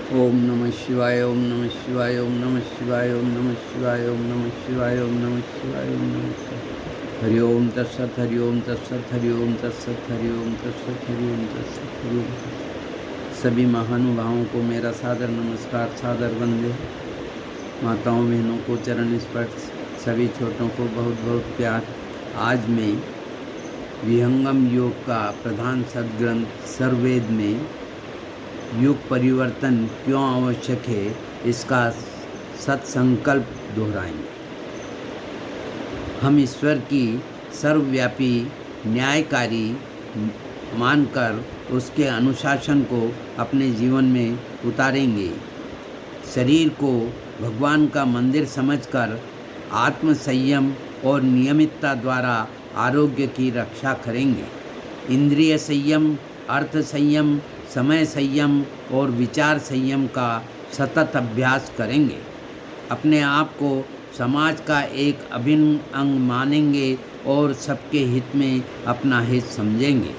ओम नमः शिवाय, ओम नमः शिवाय, ओम नमः शिवाय, ओम नमः शिवाय, ओम नमः शिवाय, ओम नमः शिवाय, ओम नमः शिवाय। हरि ओम तत्सत, हरि ओम तत्सत, हरि ओम तत्सत, हरि ओम तत्सत, हरि ओम तत्सत, हरि ओम तत्सत। सभी महानुभावों को मेरा सादर नमस्कार, सादर वंदे। माताओं बहनों को चरण स्पर्श, सभी छोटों को बहुत बहुत प्यार। आज मैं विहंगम योग का प्रधान सद्ग्रंथ सर्ववेद में युग परिवर्तन क्यों आवश्यक है, इसका सत्संकल्प दोहराएंगे। हम ईश्वर की सर्वव्यापी न्यायकारी मानकर उसके अनुशासन को अपने जीवन में उतारेंगे। शरीर को भगवान का मंदिर समझकर आत्म संयम और नियमितता द्वारा आरोग्य की रक्षा करेंगे। इंद्रिय संयम, अर्थ संयम, समय संयम और विचार संयम का सतत अभ्यास करेंगे। अपने आप को समाज का एक अभिन्न अंग मानेंगे और सबके हित में अपना हित समझेंगे।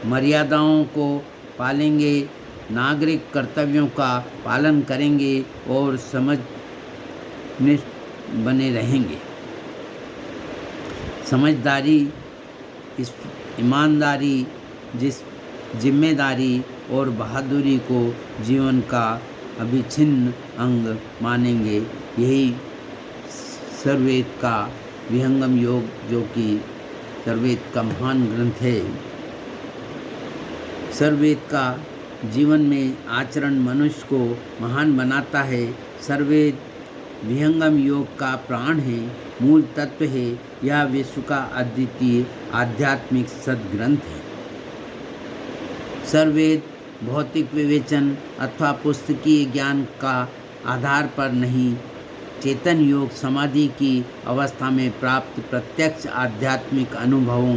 मर्यादाओं को पालेंगे, नागरिक कर्तव्यों का पालन करेंगे और समझनिष्ठ बने रहेंगे। समझदारी, ईमानदारी, जिम्मेदारी और बहादुरी को जीवन का अविच्छिन्न अंग मानेंगे। यही सर्ववेद का विहंगम योग, जो कि सर्ववेद का महान ग्रंथ है। सर्ववेद का जीवन में आचरण मनुष्य को महान बनाता है। सर्ववेद विहंगम योग का प्राण है, मूल तत्व है। यह विश्व का अद्वितीय आध्यात्मिक सद्ग्रंथ है। सर्ववेद भौतिक विवेचन अथवा पुस्तकीय ज्ञान का आधार पर नहीं, चेतन योग समाधि की अवस्था में प्राप्त प्रत्यक्ष आध्यात्मिक अनुभवों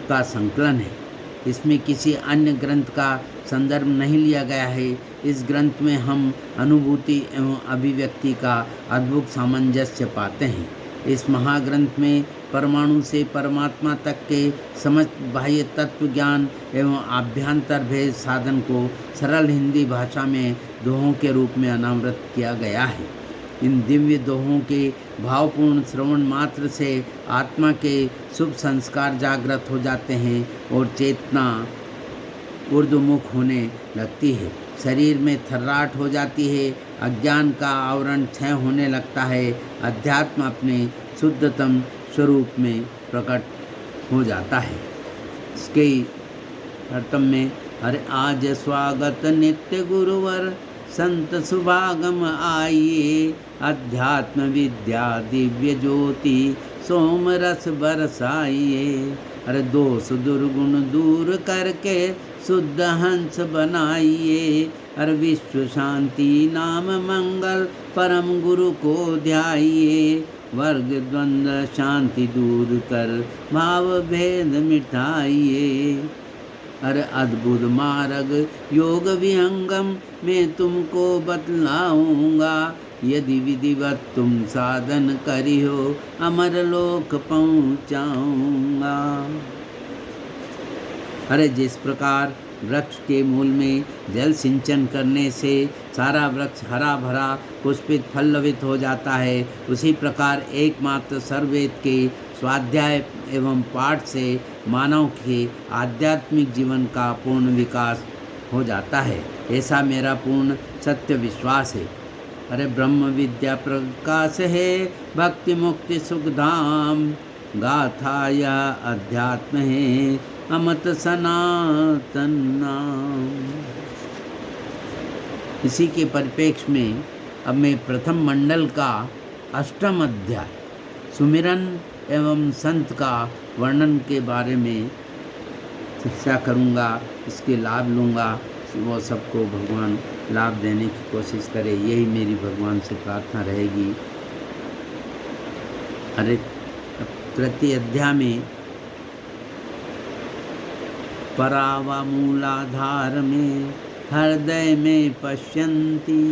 का संकलन है। इसमें किसी अन्य ग्रंथ का संदर्भ नहीं लिया गया है। इस ग्रंथ में हम अनुभूति एवं अभिव्यक्ति का अद्भुत सामंजस्य पाते हैं। इस महाग्रंथ में परमाणु से परमात्मा तक के समस्त बाह्य तत्व ज्ञान एवं आभ्यंतर भेद साधन को सरल हिंदी भाषा में दोहों के रूप में अनावृत किया गया है। इन दिव्य दोहों के भावपूर्ण श्रवण मात्र से आत्मा के शुभ संस्कार जागृत हो जाते हैं और चेतना ऊर्ध्वमुख होने लगती है। शरीर में थर्राहट हो जाती है, अज्ञान का आवरण क्षय होने लगता है, अध्यात्म अपने शुद्धतम स्वरूप में प्रकट हो जाता है। इसके अर्थम में अरे आज स्वागत नित्य गुरुवर, संत सुभागम आइए, अध्यात्म विद्या दिव्य ज्योति सोम रस बरसाइए। अरे दोष दुर्गुण दूर करके शुद्ध हंस बनाइए। अरे विश्व शांति नाम मंगल परम गुरु को ध्याइए। वर्ग द्वंद्व शांति दूर कर भाव भेद मिटाइए। अरे अद्भुत मार्ग योग विहंगम मैं तुमको बतलाऊंगा। यदि विधिवत तुम साधन करियो अमर लोक पहुँचाऊंगा। अरे जिस प्रकार वृक्ष के मूल में जल सिंचन करने से सारा वृक्ष हरा भरा पुष्पित फल्लवित हो जाता है, उसी प्रकार एकमात्र सर्ववेद के स्वाध्याय एवं पाठ से मानव के आध्यात्मिक जीवन का पूर्ण विकास हो जाता है। ऐसा मेरा पूर्ण सत्य विश्वास है। अरे ब्रह्म विद्या प्रकाश है, भक्ति मुक्ति सुखधाम, गाथा यह अध्यात्म है, अमत सनातन नाम। इसी के परिप्रेक्ष्य में अब मैं प्रथम मंडल का अष्टम अध्याय सुमिरन एवं संत का वर्णन के बारे में चर्चा करूंगा। इसके लाभ लूँगा, वो सबको भगवान लाभ देने की कोशिश करे, यही मेरी भगवान से प्रार्थना रहेगी। अरे तृतीय अध्याय में परावा मूलाधार में हृदय में पश्यन्ति,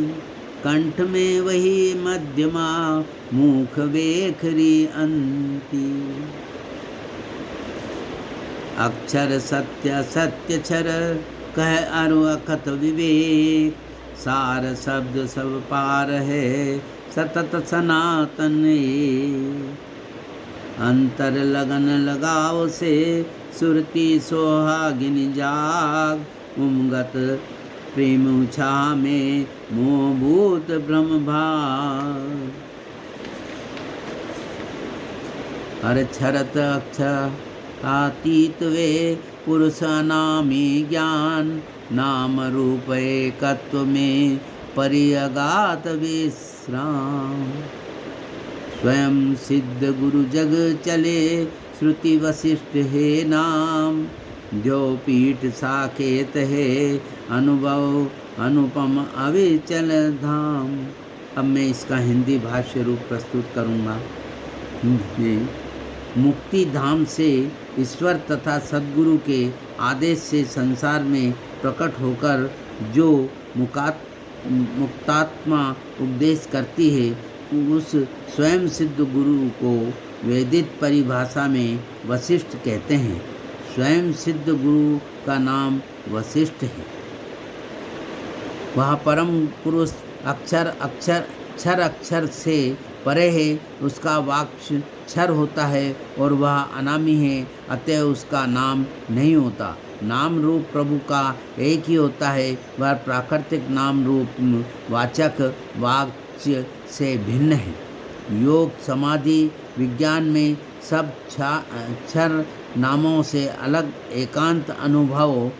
कंठ में वही मध्यमा मुख वेखरी अंति। अक्षर सत्य सत्य छर कह अरु अखत विवेक, सार शब्द सब पार है, सतत सनातन ये। अंतर लगन लगाव से, सुरती सोहागिन जाग, उमगत प्रेम उछा में, मोह भूत ब्रह्म भाग। हर क्षरत अक्षर आतीत वे, पुरुष अनामी ज्ञान, नाम रूप एकत्व में, परिअगात विश्राम। स्वयं सिद्ध गुरु जग चले, श्रुति वशिष्ठ है नाम, जो पीठ साकेत है, अनुभव अनुपम अविचल धाम। अब मैं इसका हिंदी भाष्य रूप प्रस्तुत करूँगा। मुक्ति धाम से ईश्वर तथा सद्गुरु के आदेश से संसार में प्रकट होकर जो मुक्तात्मा उपदेश करती है, उस स्वयं सिद्ध गुरु को वेदित परिभाषा में वशिष्ठ कहते हैं। स्वयं सिद्ध गुरु का नाम वशिष्ठ है। वह परम पुरुष अक्षर अक्षर से परे है, उसका वाक्य क्षर होता है और वह अनामी है, अतः उसका नाम नहीं होता। नाम रूप प्रभु का एक ही होता है, वह प्राकृतिक नाम रूप वाचक वाक्य से भिन्न है। योग समाधि विज्ञान में सब क्षर नामों से अलग एकांत अनुभव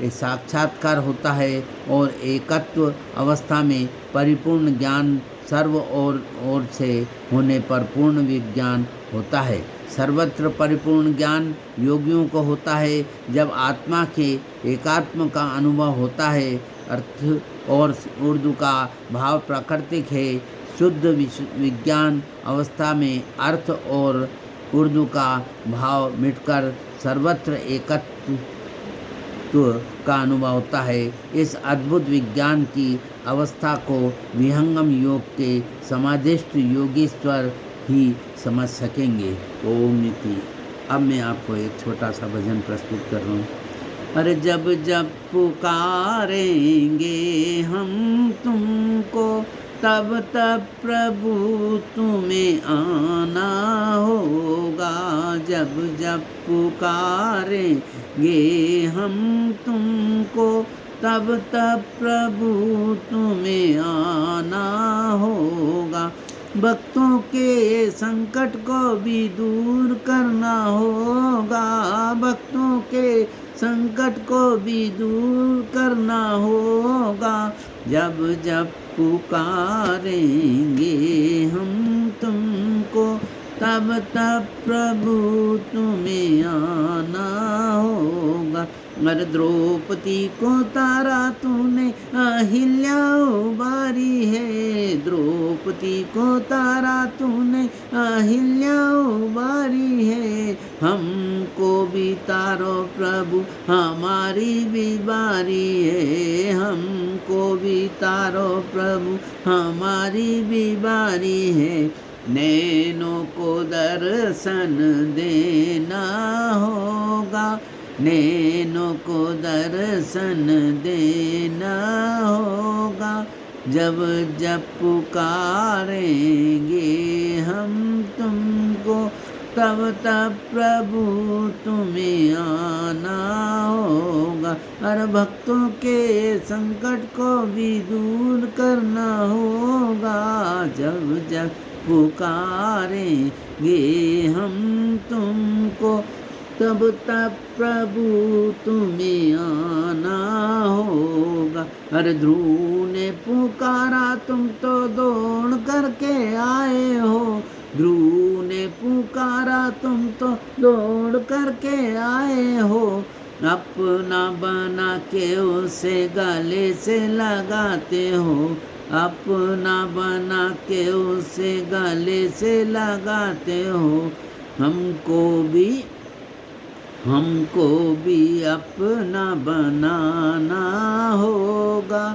साक्षात्कार होता है और एकत्व अवस्था में परिपूर्ण ज्ञान सर्व ओर से होने पर पूर्ण विज्ञान होता है। सर्वत्र परिपूर्ण ज्ञान योगियों को होता है जब आत्मा के एकात्म का अनुभव होता है। अर्थ और उर्दू का भाव प्राकृतिक है। शुद्ध विज्ञान अवस्था में अर्थ और उर्दू का भाव मिटकर सर्वत्र एकत्व का अनुभव होता है। इस अद्भुत विज्ञान की अवस्था को विहंगम योग के समाधिस्थ योगीश्वर ही समझ सकेंगे। ओम नीति। अब मैं आपको एक छोटा सा भजन प्रस्तुत कर रहा हूँ। अरे जब जब पुकारेंगे हम तुमको, तब तब प्रभु तुम्हें आना होगा। जब जब पुकारेंगे हम तुमको, तब तब प्रभु तुम्हें आना होगा। भक्तों के संकट को भी दूर करना होगा। भक्तों के संकट को भी दूर करना होगा। जब जब पुकारेंगे हम तुमको, तब तब प्रभु तुम्हें आना होगा। अरे द्रौपदी को तारा तूने, अहिल्या उबारी है। द्रौपदी को तारा तूने, अहिल्या उबारी है। हमको भी तारो प्रभु, हमारी भी बारी है। हमको भी तारो प्रभु, हमारी भी बारी है। नैनों को दर्शन देना होगा। नैनों को दर्शन देना होगा। जब जब पुकारेंगे हम तुमको, तब तब प्रभु तुम्हें आना होगा। हर भक्तों के संकट को भी दूर करना होगा। जब जब पुकारेंगे हम तुमको, तब तब प्रभु तुम्हें आना होगा। हर ध्रुव ने पुकारा, तुम तो दौड़ करके आए हो। ध्रुव ने पुकारा, तुम तो दौड़ करके आए हो। अपना बना के उसे गले से लगाते हो। अपना बना के उसे गले से लगाते हो। हमको भी अपना बनाना होगा।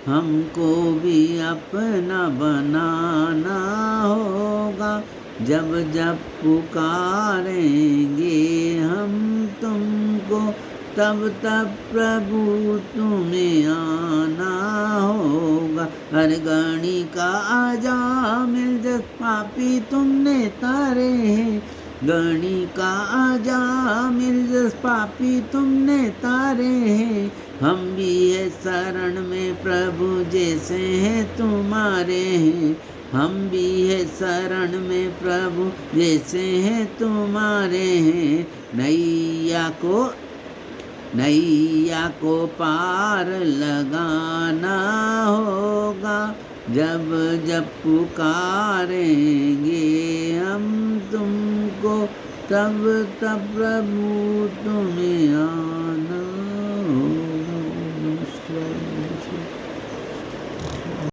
हमको भी अपना बनाना होगा। जब जब पुकारेंगे हम तुमको, तब तब प्रभु तुम्हें आना होगा। हर गणिका आजा मिल जस पापी तुमने तारे हैं, गणिका आजा मिल जस पापी तुमने तारे हैं। हम भी है शरण में प्रभु जैसे हैं तुम्हारे हैं, हम भी है शरण में प्रभु जैसे हैं तुम्हारे हैं। नैया को पार लगाना होगा, जब जब पुकारेंगे हम तुमको, तब तब प्रभु तुम्हें आना होगा।